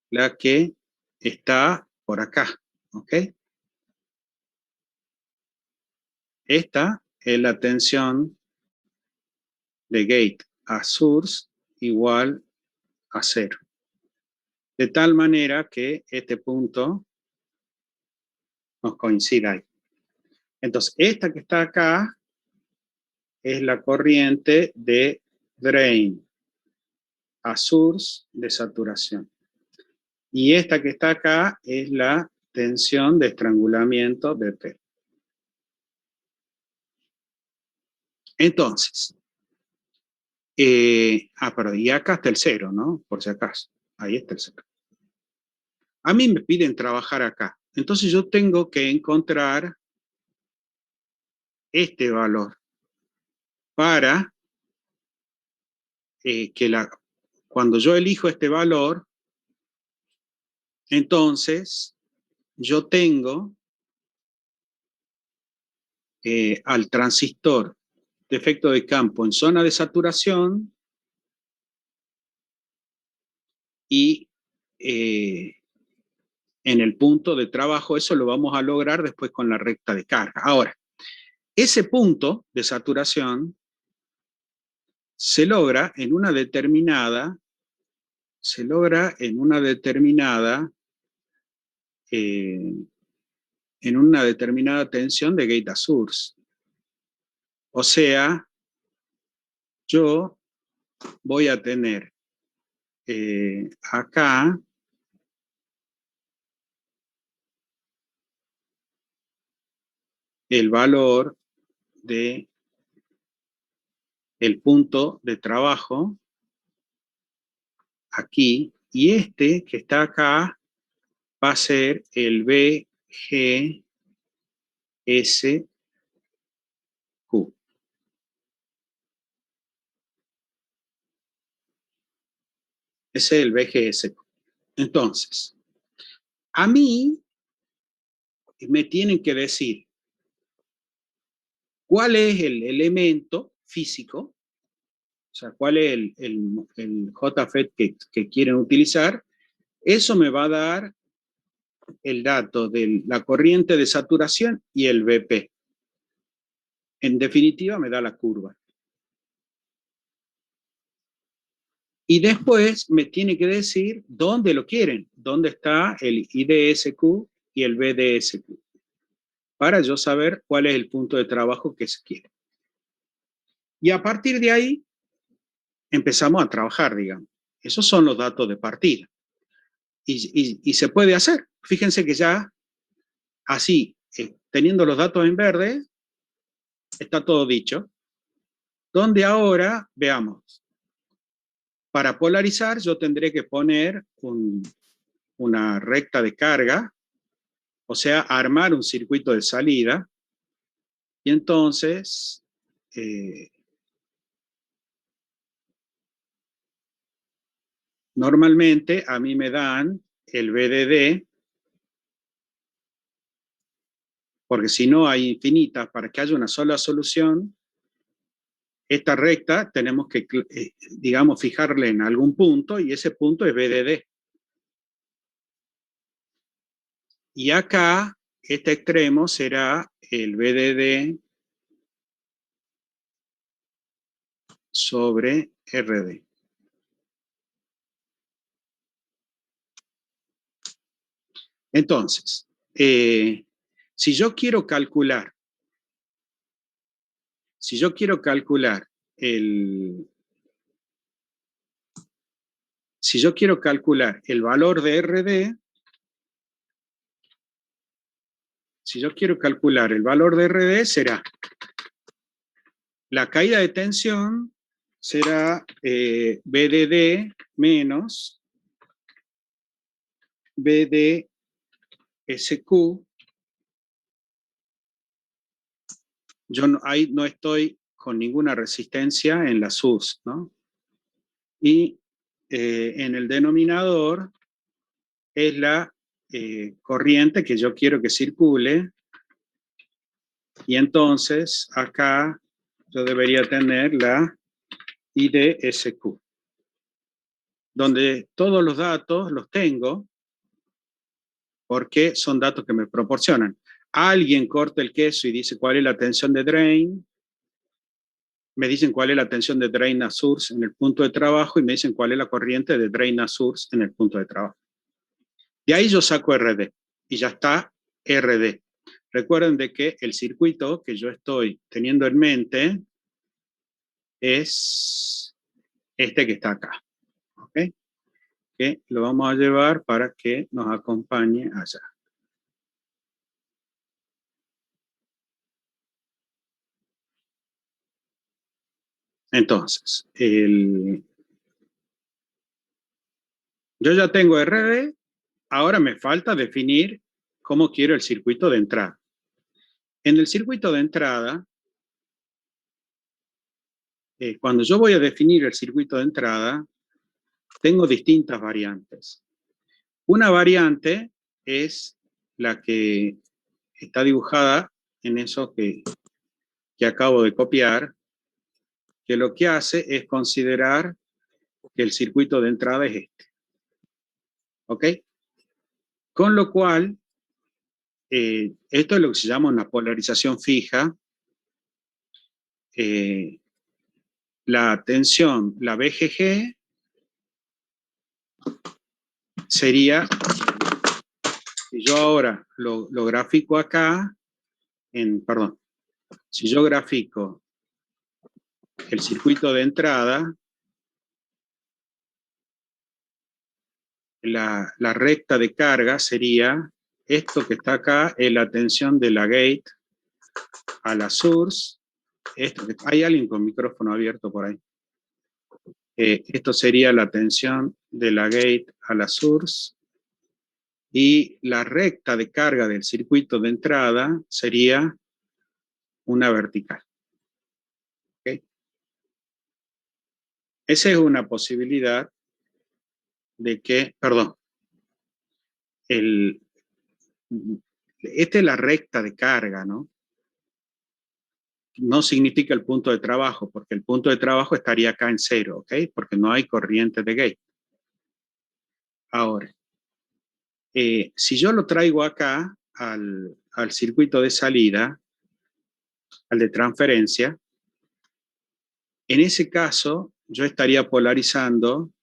la que está por acá, ¿ok? Esta es la tensión de gate a source igual a 0. De tal manera que este punto nos coincida ahí. Entonces, esta que está acá es la corriente de drain a source de saturación. Y esta que está acá es la tensión de estrangulamiento de P. Entonces, pero y acá está el 0, ¿no? Por si acaso. Ahí está el 0. A mí me piden trabajar acá. Entonces yo tengo que encontrar este valor para cuando yo elijo este valor, entonces yo tengo al transistor de efecto de campo en zona de saturación y en el punto de trabajo. Eso lo vamos a lograr después con la recta de carga. Ahora, ese punto de saturación se logra en una determinada tensión de gate a source. O sea, yo voy a tener acá el valor de el punto de trabajo aquí, y este que está acá va a ser el BGSQ. Ese es el BGSQ. Entonces, a mí me tienen que decir cuál es el elemento físico, o sea, cuál es el JFET que quieren utilizar. Eso me va a dar el dato de la corriente de saturación y el BP. En definitiva, me da la curva. Y después me tiene que decir dónde lo quieren, dónde está el IDSQ y el BDSQ, para yo saber cuál es el punto de trabajo que se quiere. Y a partir de ahí empezamos a trabajar, digamos. Esos son los datos de partida. Y se puede hacer. Fíjense que ya así, teniendo los datos en verde, está todo dicho. Donde ahora, veamos, para polarizar yo tendré que poner una recta de carga, o sea, armar un circuito de salida, y entonces normalmente a mí me dan el VDD, porque si no hay infinitas, para que haya una sola solución, esta recta tenemos que, digamos, fijarle en algún punto, y ese punto es VDD. Y acá, este extremo será el VDD sobre RD. Entonces, si yo quiero calcular el valor de RD, será la caída de tensión, será BDD menos BDSQ yo no, ahí no estoy con ninguna resistencia en la SUS, ¿no? Y en el denominador es la corriente que yo quiero que circule, y entonces acá yo debería tener la IDSQ. donde todos los datos los tengo porque son datos que me proporcionan. Alguien corta el queso y dice cuál es la tensión de drain, me dicen cuál es la tensión de drain a source en el punto de trabajo y me dicen cuál es la corriente de drain a source en el punto de trabajo. De ahí yo saco RD y ya está RD. Recuerden de que el circuito que yo estoy teniendo en mente es este que está acá. ¿Ok? Que lo vamos a llevar para que nos acompañe allá. Entonces, yo ya tengo RD, ahora me falta definir cómo quiero el circuito de entrada. En el circuito de entrada, cuando yo voy a definir el circuito de entrada, tengo distintas variantes. Una variante es la que está dibujada en eso que acabo de copiar, que lo que hace es considerar que el circuito de entrada es este. ¿Ok? Con lo cual, esto es lo que se llama una polarización fija. La tensión, la BGG, sería, si yo ahora lo grafico acá, perdón, si yo grafico el circuito de entrada, la recta de carga sería esto que está acá, es la tensión de la gate a la source. Hay alguien con micrófono abierto por ahí. Esto sería la tensión de la gate a la source. Y la recta de carga del circuito de entrada sería una vertical. ¿Okay? Esa es una posibilidad de que, perdón, esta es la recta de carga, ¿no? No significa el punto de trabajo, porque el punto de trabajo estaría acá en cero, ¿ok? Porque no hay corriente de gate. Ahora, si yo lo traigo acá al circuito de salida, al de transferencia, en ese caso yo estaría polarizando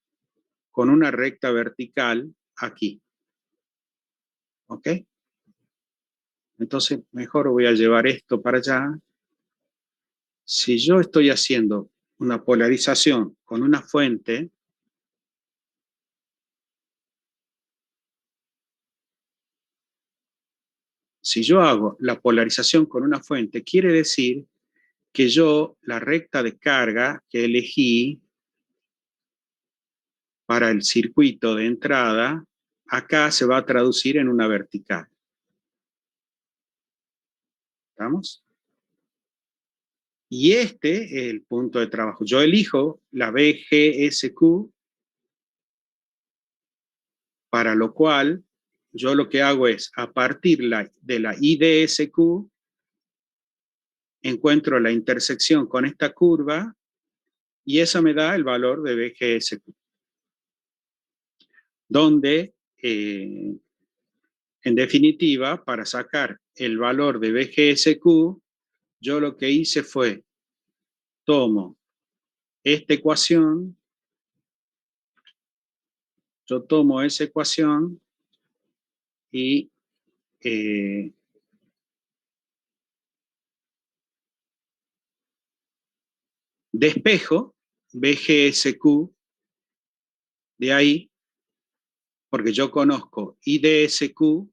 con una recta vertical aquí. ¿Ok? Entonces, mejor voy a llevar esto para allá. Si yo estoy haciendo una polarización con una fuente, si yo hago la polarización con una fuente, quiere decir que yo, la recta de carga que elegí para el circuito de entrada, acá se va a traducir en una vertical. ¿Estamos? Y este es el punto de trabajo. Yo elijo la BGSQ, para lo cual yo lo que hago es, a partir de la IDSQ, encuentro la intersección con esta curva y eso me da el valor de BGSQ. Donde, en definitiva, para sacar el valor de BGSQ, yo lo que hice fue, tomo esta ecuación, yo tomo esa ecuación y despejo BGSQ de ahí, porque yo conozco IDSQ,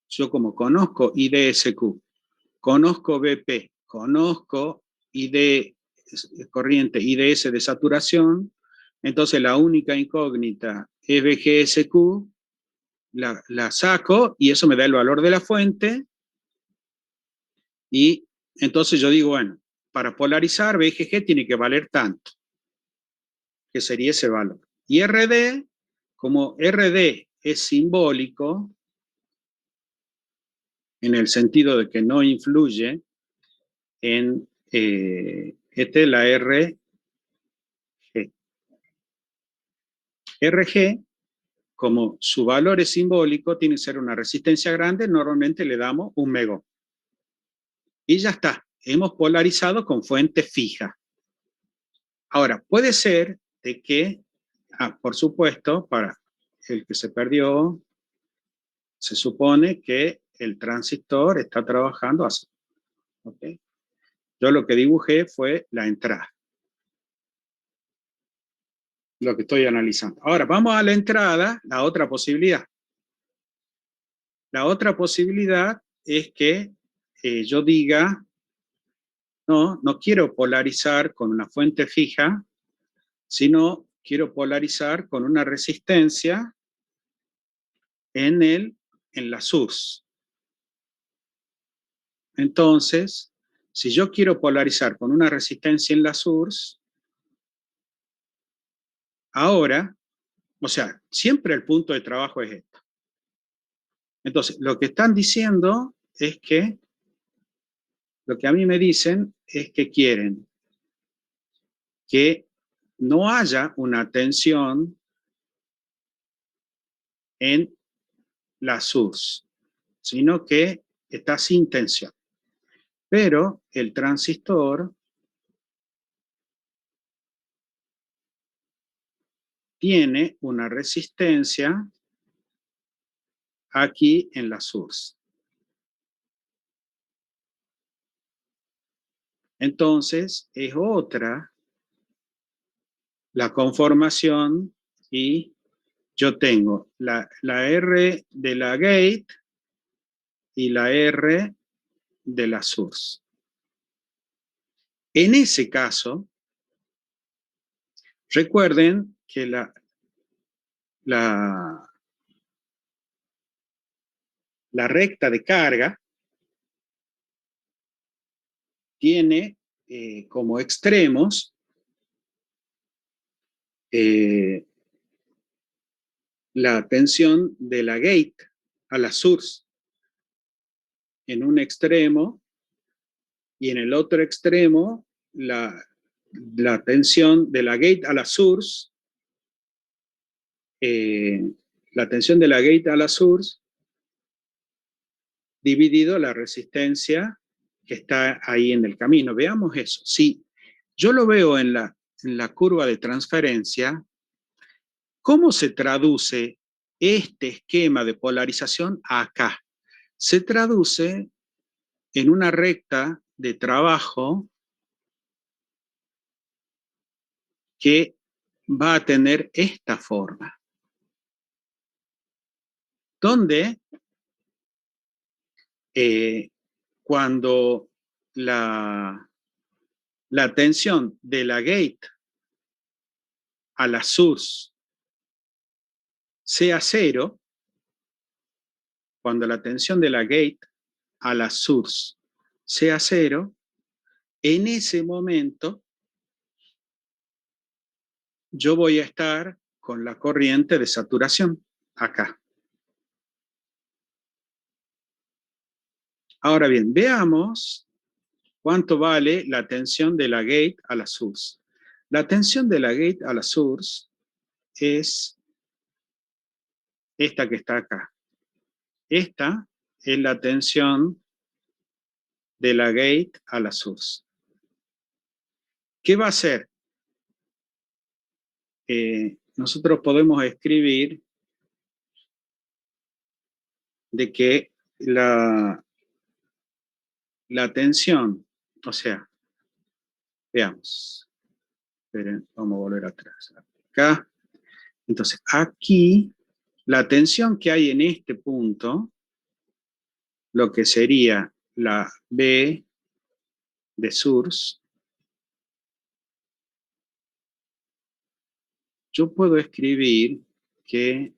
yo como conozco IDSQ, conozco BP, conozco ID, corriente IDS de saturación, entonces la única incógnita es BGSQ, la saco y eso me da el valor de la fuente y entonces yo digo, bueno, para polarizar BGG tiene que valer tanto, que sería ese valor. Y RD, como RD es simbólico, en el sentido de que no influye en la RG. RG, como su valor es simbólico, tiene que ser una resistencia grande, normalmente le damos 1 megóhm. Y ya está, hemos polarizado con fuente fija. Ahora, puede ser de que, por supuesto, para el que se perdió, se supone que el transistor está trabajando así. ¿Okay? Yo lo que dibujé fue la entrada, lo que estoy analizando. Ahora, vamos a la entrada, la otra posibilidad. La otra posibilidad es que yo diga, no, no quiero polarizar con una fuente fija, sino quiero polarizar con una resistencia en la source. Entonces, si yo quiero polarizar con una resistencia en la source, ahora, o sea, siempre el punto de trabajo es esto. Entonces, lo que están diciendo es que, lo que a mí me dicen es que quieren que no haya una tensión en la source, sino que está sin tensión. Pero el transistor tiene una resistencia aquí en la source. Entonces, es otra la conformación y yo tengo la R de la gate y la R de la source. En ese caso, recuerden que la recta de carga tiene como extremos la tensión de la gate a la source en un extremo y en el otro extremo la tensión de la gate a la source, la tensión de la gate a la source dividido la resistencia que está ahí en el camino. Veamos eso. Si yo lo veo en la curva de transferencia, ¿cómo se traduce este esquema de polarización acá? Se traduce en una recta de trabajo que va a tener esta forma, donde cuando la tensión de la gate a la source sea cero, cuando la tensión de la gate a la source sea cero, en ese momento yo voy a estar con la corriente de saturación acá. Ahora bien, veamos cuánto vale la tensión de la gate a la source. La tensión de la gate a la source es esta que está acá. Esta es la tensión de la gate a la source. ¿Qué va a hacer? Nosotros podemos escribir de que la tensión, o sea, veamos, esperen, vamos a volver atrás. Acá, entonces aquí, la tensión que hay en este punto, lo que sería la B de source, yo puedo escribir que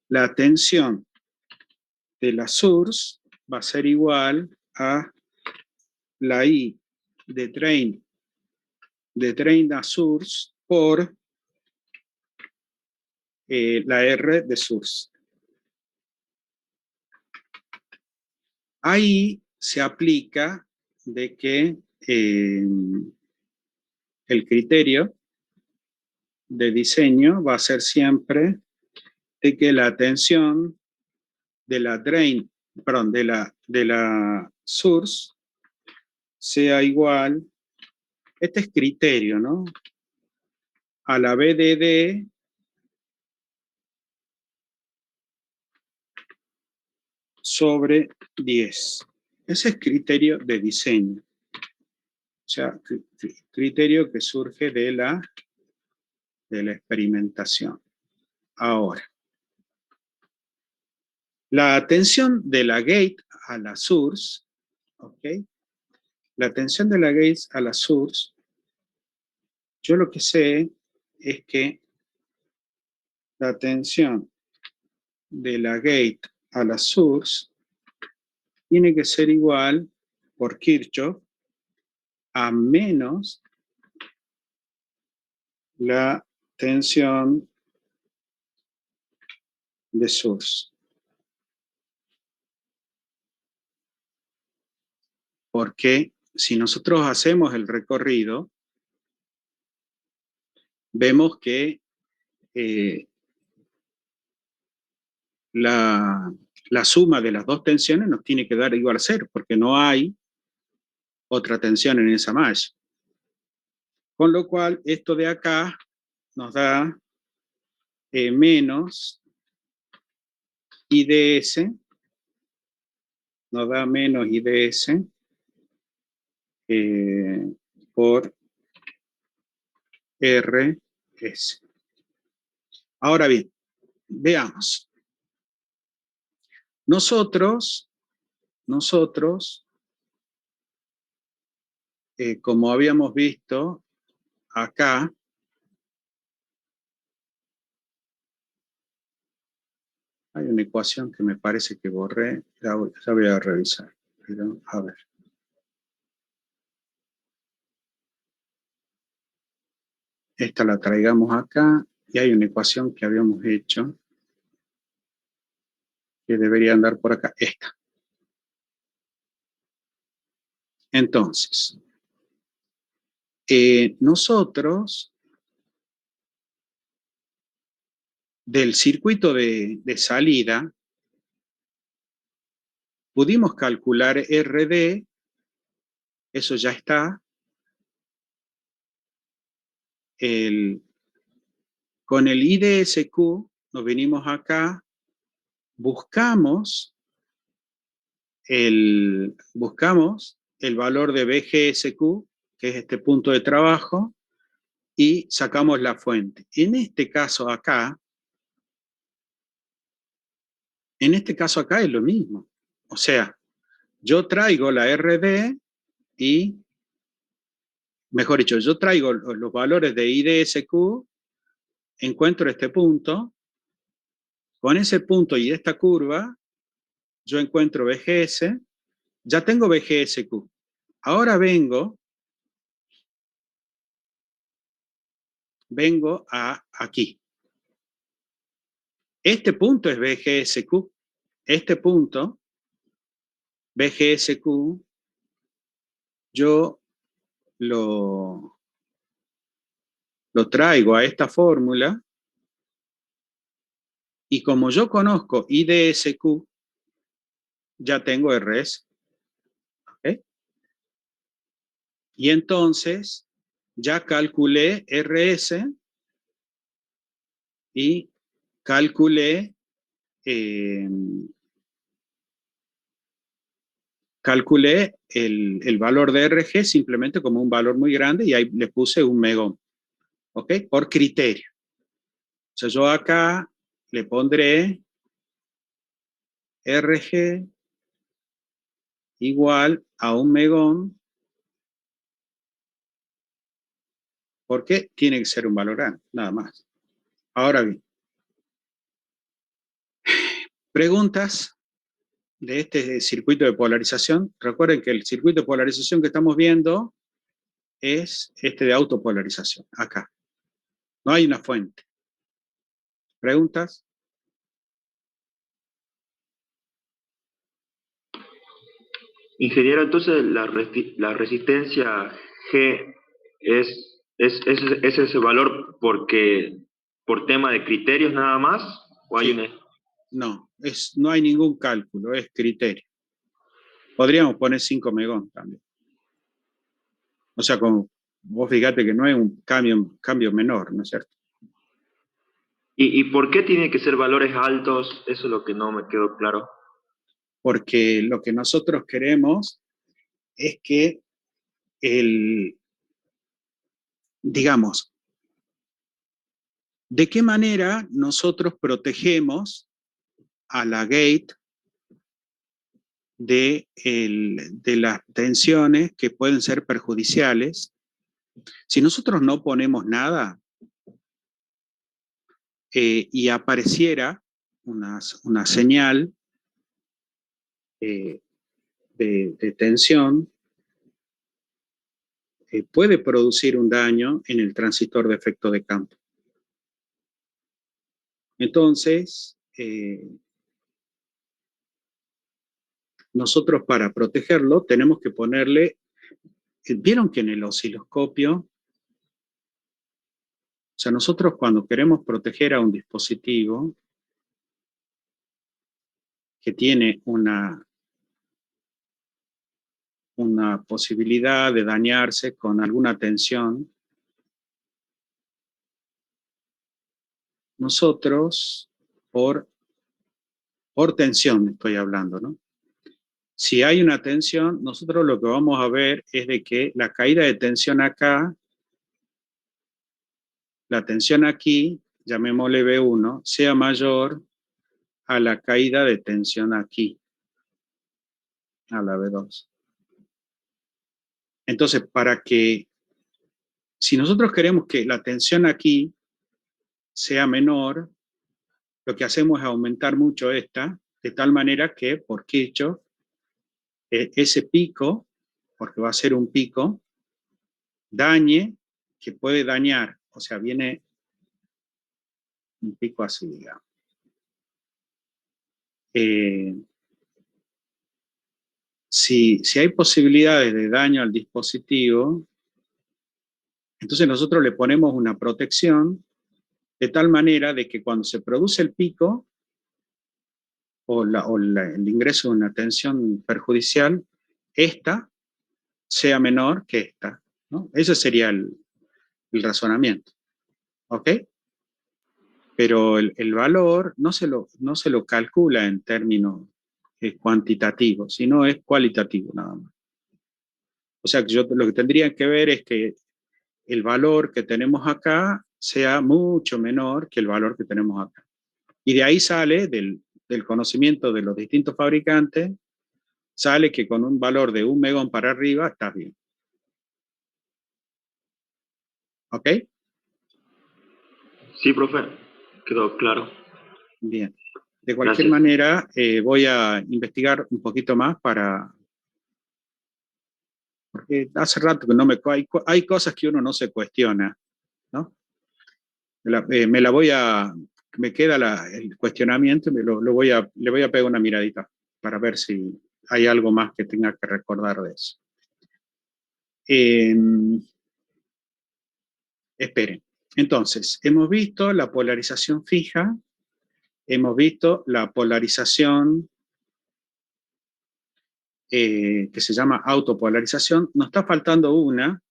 la tensión de la source va a ser igual a la I de drain a source por la R de source. Ahí se aplica de que el criterio de diseño va a ser siempre de que la tensión de la drain, perdón, de la source sea igual, este es criterio, ¿no? A la BDD sobre 10. Ese es criterio de diseño. O sea, criterio que surge de la experimentación. Ahora, la tensión de la gate a la source, ¿ok? La tensión de la gate a la source, yo lo que sé es que la tensión de la gate a la source tiene que ser igual por Kirchhoff a menos la tensión de source. Porque si nosotros hacemos el recorrido, vemos que la suma de las dos tensiones nos tiene que dar igual a 0, porque no hay otra tensión en esa malla. Con lo cual, esto de acá nos da menos IDS, nos da menos IDS por RS. Ahora bien, veamos. Nosotros, como habíamos visto acá, hay una ecuación que me parece que borré, ya voy a revisar. Pero, a ver. Esta la traigamos acá y hay una ecuación que habíamos hecho que debería andar por acá, esta. Entonces, nosotros del circuito de salida pudimos calcular RD, eso ya está. Con el IDSQ nos venimos acá, buscamos el valor de BGSQ, que es este punto de trabajo, y sacamos la fuente. En este caso acá es lo mismo. O sea, yo traigo la RD y, mejor dicho, yo traigo los valores de IDSQ, encuentro este punto, con ese punto y esta curva, yo encuentro BGS, ya tengo BGSQ. Ahora vengo a aquí. Este punto es BGSQ. Este punto, BGSQ, yo lo traigo a esta fórmula y como yo conozco IDSQ, ya tengo RS. ¿Okay? Y entonces ya calculé RS y calculé el valor de RG simplemente como un valor muy grande y ahí le puse un megón, ¿ok? Por criterio. O sea, yo acá le pondré RG igual a un megón porque tiene que ser un valor grande, nada más. Ahora bien, preguntas de este circuito de polarización. Recuerden que el circuito de polarización que estamos viendo es este de autopolarización, acá. No hay una fuente. ¿Preguntas? Ingeniero, entonces la resistencia G es ¿Es ese valor porque por tema de criterios nada más? ¿O hay Sí, una... no, no hay ningún cálculo, es criterio. Podríamos poner 5 megón también. O sea, como vos fíjate que no es un cambio menor, ¿no es cierto? ¿Y por qué tiene que ser valores altos? Eso es lo que no me quedó claro. Porque lo que nosotros queremos es que digamos, ¿de qué manera nosotros protegemos a la gate de las tensiones que pueden ser perjudiciales? Si nosotros no ponemos nada y apareciera una señal eh, de tensión, puede producir un daño en el transistor de efecto de campo. Entonces, nosotros para protegerlo tenemos que ponerle, vieron que en el osciloscopio, o sea, nosotros cuando queremos proteger a un dispositivo que tiene una posibilidad de dañarse con alguna tensión, nosotros, por tensión estoy hablando, ¿no? Si hay una tensión, nosotros lo que vamos a ver es de que la caída de tensión acá, la tensión aquí, llamémosle B1, sea mayor a la caída de tensión aquí, a la B2. Entonces, si nosotros queremos que la tensión aquí sea menor, lo que hacemos es aumentar mucho esta, de tal manera que, por Kirchhoff, ese pico, porque va a ser un pico, dañe, que puede dañar, o sea, viene un pico así, digamos. Eh, si hay posibilidades de daño al dispositivo, entonces nosotros le ponemos una protección de tal manera de que cuando se produce el pico el ingreso de una tensión perjudicial, esta sea menor que esta, ¿no? Ese sería el razonamiento, ¿ok? Pero el valor no se lo calcula en términos cuantitativos, sino es cualitativo nada más. O sea, que yo lo que tendría que ver es que el valor que tenemos acá sea mucho menor que el valor que tenemos acá. Y de ahí sale, del conocimiento de los distintos fabricantes, sale que con un valor de 1 megón para arriba está bien. ¿Ok? Sí, profe, quedó claro. Bien. De cualquier Gracias. manera, voy a investigar un poquito más porque hace rato que no hay cosas que uno no se cuestiona, ¿no? Me queda el cuestionamiento y le voy a pegar una miradita para ver si hay algo más que tenga que recordar de eso. Eh, Esperen. Entonces, hemos visto la polarización fija, hemos visto la polarización que se llama autopolarización. Nos está faltando una,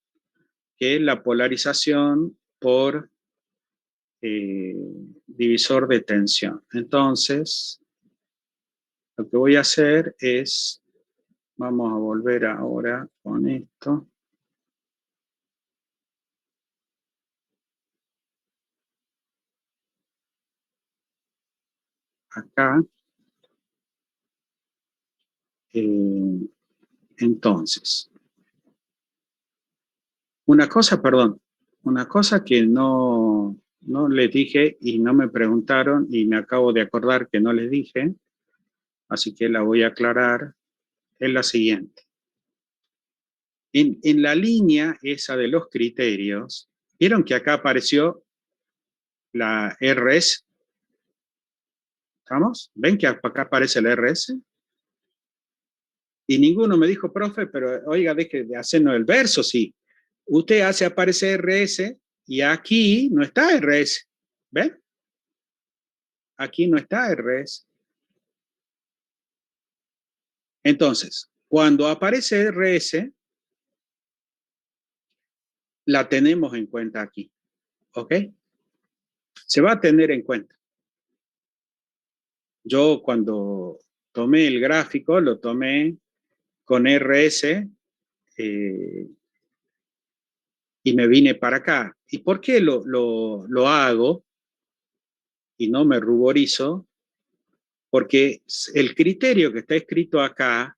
que es la polarización por divisor de tensión. Entonces, lo que voy a hacer es, vamos a volver ahora con esto. Acá. Entonces, una cosa que no les dije y no me preguntaron y me acabo de acordar que no les dije, así que la voy a aclarar, es la siguiente. En la línea esa de los criterios, ¿vieron que acá apareció la RS? ¿Estamos? ¿Ven que acá aparece la RS? Y ninguno me dijo, profe, pero oiga, deje de hacernos el verso, sí. Usted hace aparecer RS y aquí no está RS. ¿Ven? Aquí no está RS. Entonces, cuando aparece RS, la tenemos en cuenta aquí. ¿Ok? Se va a tener en cuenta. Yo cuando tomé el gráfico, lo tomé con RS y me vine para acá. ¿Y por qué lo hago y no me ruborizo? Porque el criterio que está escrito acá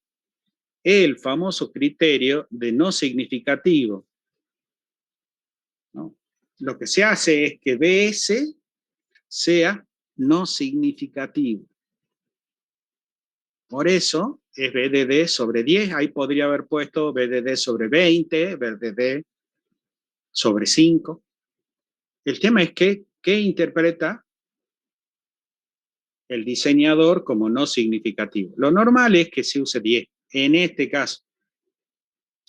es el famoso criterio de no significativo, ¿no? Lo que se hace es que BS sea no significativo. Por eso es BDD sobre 10, ahí podría haber puesto BDD sobre 20, BDD sobre 5. El tema es que, ¿qué interpreta el diseñador como no significativo? Lo normal es que se use 10. En este caso,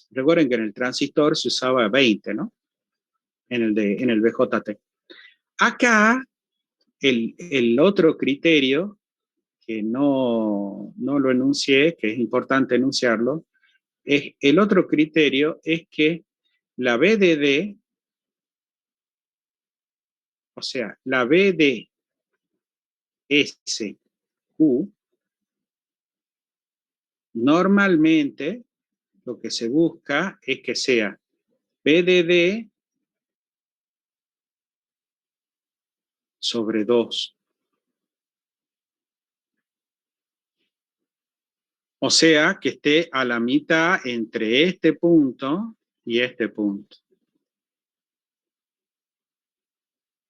recuerden que en el transistor se usaba 20, ¿no? En el BJT. Acá, el otro criterio, que no lo enuncié, que es importante enunciarlo, es el otro criterio es que la BDD, o sea, la BDSQ, normalmente lo que se busca es que sea BDD sobre 2. O sea, que esté a la mitad entre este punto y este punto.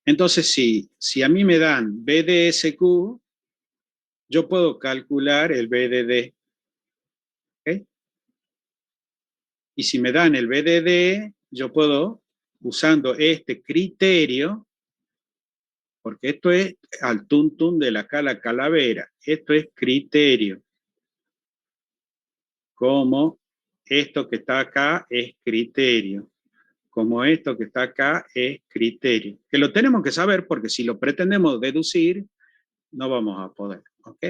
Entonces, si a mí me dan BDSQ, yo puedo calcular el BDD. ¿Okay? Y si me dan el BDD, yo puedo, usando este criterio, porque esto es al tuntún de la cala calavera, esto es criterio, como esto que está acá es criterio, como esto que está acá es criterio, que lo tenemos que saber porque si lo pretendemos deducir, no vamos a poder, ¿ok?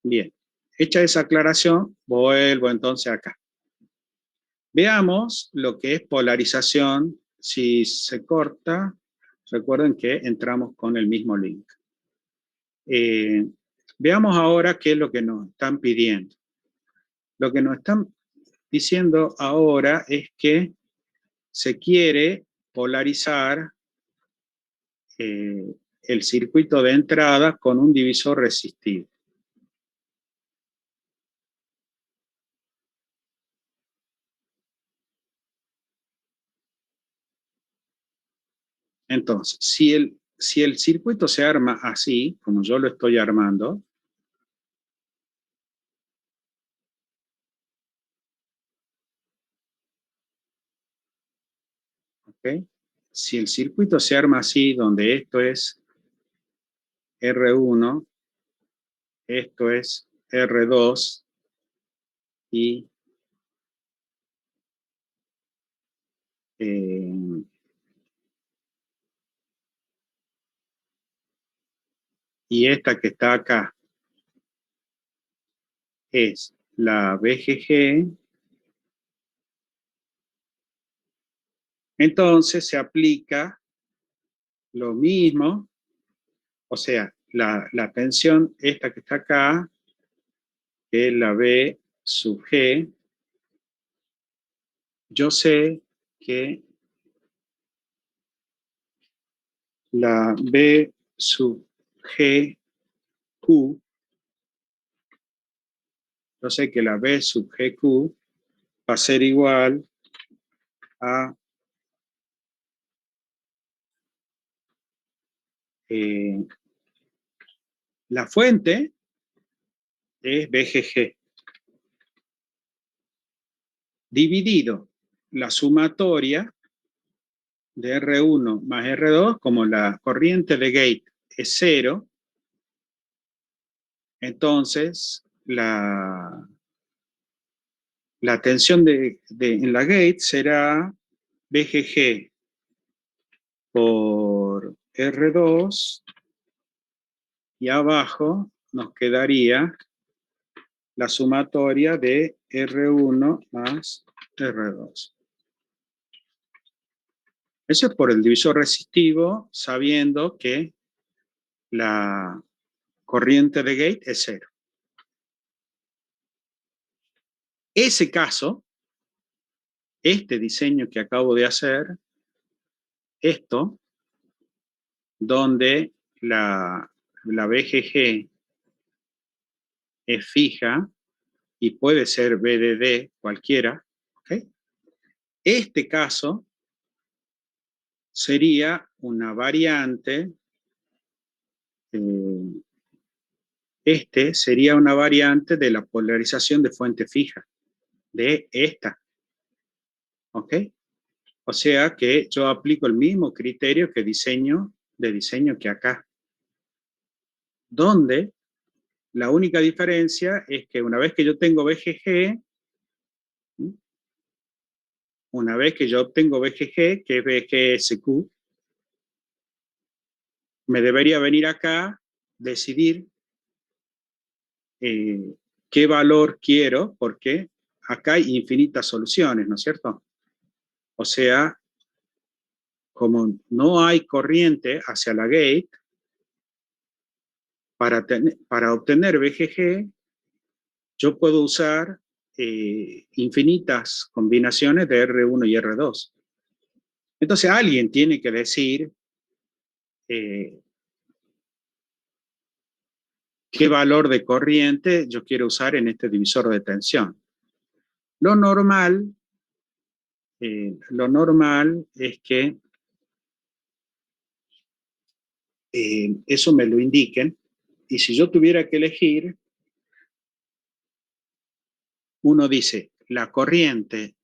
Bien, hecha esa aclaración, vuelvo entonces acá. Veamos lo que es polarización. Si se corta, recuerden que entramos con el mismo link. Veamos ahora qué es lo que nos están pidiendo. Lo que nos están diciendo ahora es que se quiere polarizar el circuito de entrada con un divisor resistivo. Entonces, si el circuito se arma así, como yo lo estoy armando, ¿ok? Si el circuito se arma así, donde esto es R1, esto es R2 y eh, y esta que está acá es la BGG, entonces se aplica lo mismo, o sea, la tensión esta que está acá, que es la B sub G, yo sé que la B sub G Q, yo sé que la B sub GQ va a ser igual a la fuente es BGG, dividido la sumatoria de R1 más R2, como la corriente de gate es 0, entonces la tensión en la gate será BGG por R2 y abajo nos quedaría la sumatoria de R1 más R2. Eso es por el divisor resistivo, sabiendo que la corriente de gate es 0. Ese caso, este diseño que acabo de hacer, esto, donde la BGG es fija y puede ser BDD cualquiera, ¿okay? Este caso sería una variante, este sería una variante de la polarización de fuente fija, de esta, ¿ok? O sea que yo aplico el mismo criterio que de diseño que acá, donde la única diferencia es que una vez que yo tengo BGG, una vez que yo obtengo BGG, que es BGSQ, me debería venir acá, decidir qué valor quiero, porque acá hay infinitas soluciones, ¿no es cierto? O sea, como no hay corriente hacia la gate, para obtener BGG, yo puedo usar infinitas combinaciones de R1 y R2. Entonces alguien tiene que decir qué valor de corriente yo quiero usar en este divisor de tensión. Lo normal es que eso me lo indiquen, y si yo tuviera que elegir, uno dice, la corriente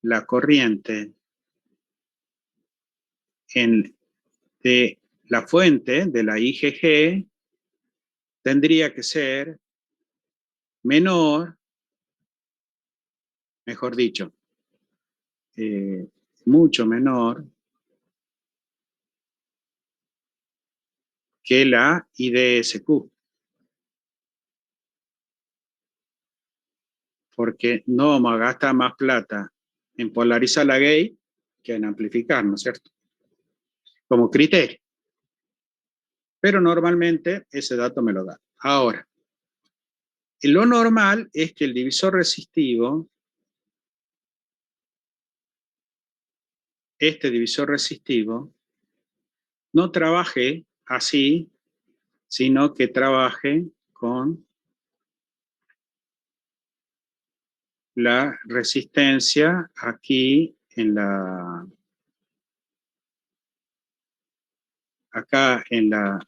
de la fuente de la IGG tendría que ser menor, mejor dicho, mucho menor que la IDSQ, porque no vamos a gastar más plata en polarizar la gate que en amplificar, ¿no es cierto? Como criterio. Pero normalmente ese dato me lo da. Ahora, lo normal es que el divisor resistivo, este divisor resistivo, no trabaje así, sino que trabaje con la resistencia aquí acá en la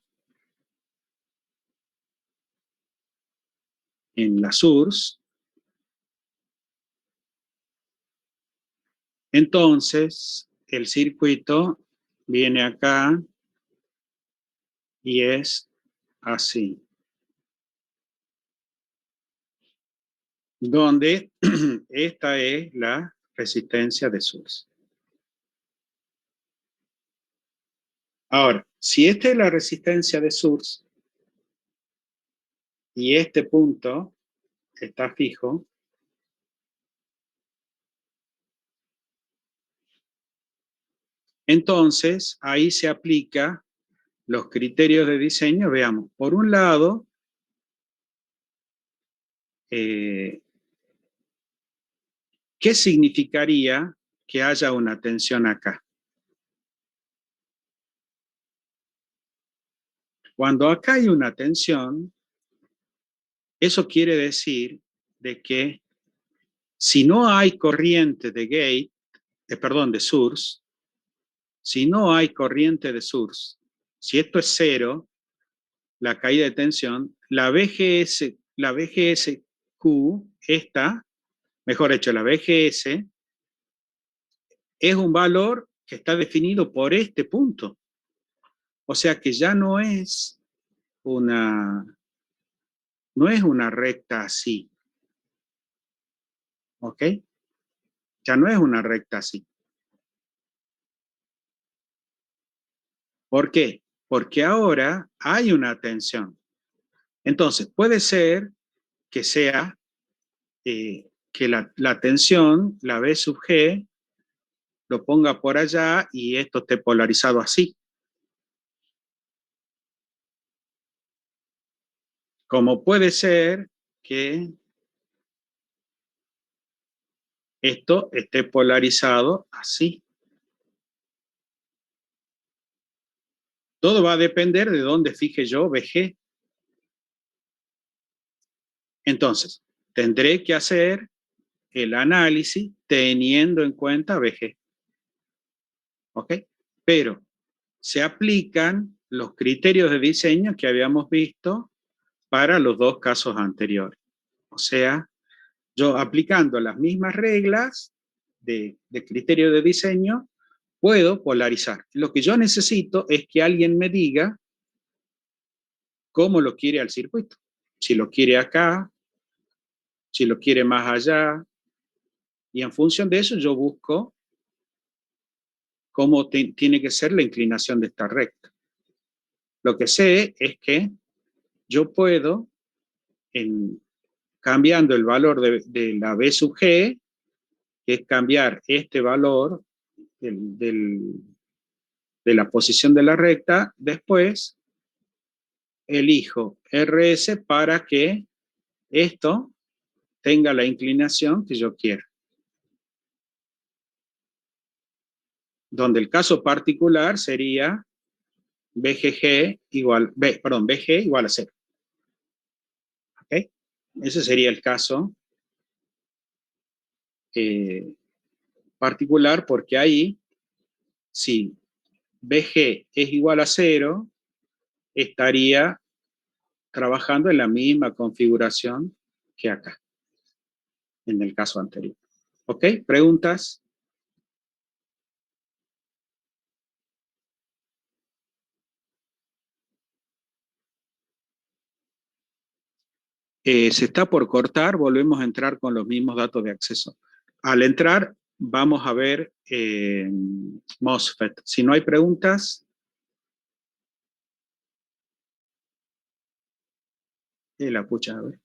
source. Entonces, el circuito viene acá y es así, donde esta es la resistencia de source. Ahora, si esta es la resistencia de source y este punto está fijo, entonces ahí se aplica los criterios de diseño. Veamos, por un lado, ¿qué significaría que haya una tensión acá? Cuando acá hay una tensión, eso quiere decir de que si no hay corriente de gate, perdón, de source, si no hay corriente de source, si esto es cero, la caída de tensión, la BGSQ, esta, mejor dicho, la BGS, es un valor que está definido por este punto. O sea que ya no es una recta así. ¿Ok? Ya no es una recta así. ¿Por qué? Porque ahora hay una tensión. Entonces, puede ser que sea que la tensión, la B sub G, lo ponga por allá y esto esté polarizado así. Como puede ser que esto esté polarizado así. Todo va a depender de dónde fije yo BG. Entonces, tendré que hacer el análisis teniendo en cuenta BG. ¿Ok? Pero se aplican los criterios de diseño que habíamos visto para los dos casos anteriores. O sea, yo aplicando las mismas reglas de criterio de diseño, puedo polarizar. Lo que yo necesito es que alguien me diga cómo lo quiere al circuito. Si lo quiere acá, si lo quiere más allá, y en función de eso yo busco cómo tiene que ser la inclinación de esta recta. Lo que sé es que yo puedo, cambiando el valor de la B sub G, que es cambiar este valor de la posición de la recta, después elijo RS para que esto tenga la inclinación que yo quiero. Donde el caso particular sería BG igual a 0. ¿Okay? Ese sería el caso particular, porque ahí, si BG es igual a 0, estaría trabajando en la misma configuración que acá, en el caso anterior. ¿Ok? ¿Preguntas? Se está por cortar, volvemos a entrar con los mismos datos de acceso. Al entrar, vamos a ver MOSFET. Si no hay preguntas, la pucha, a ver.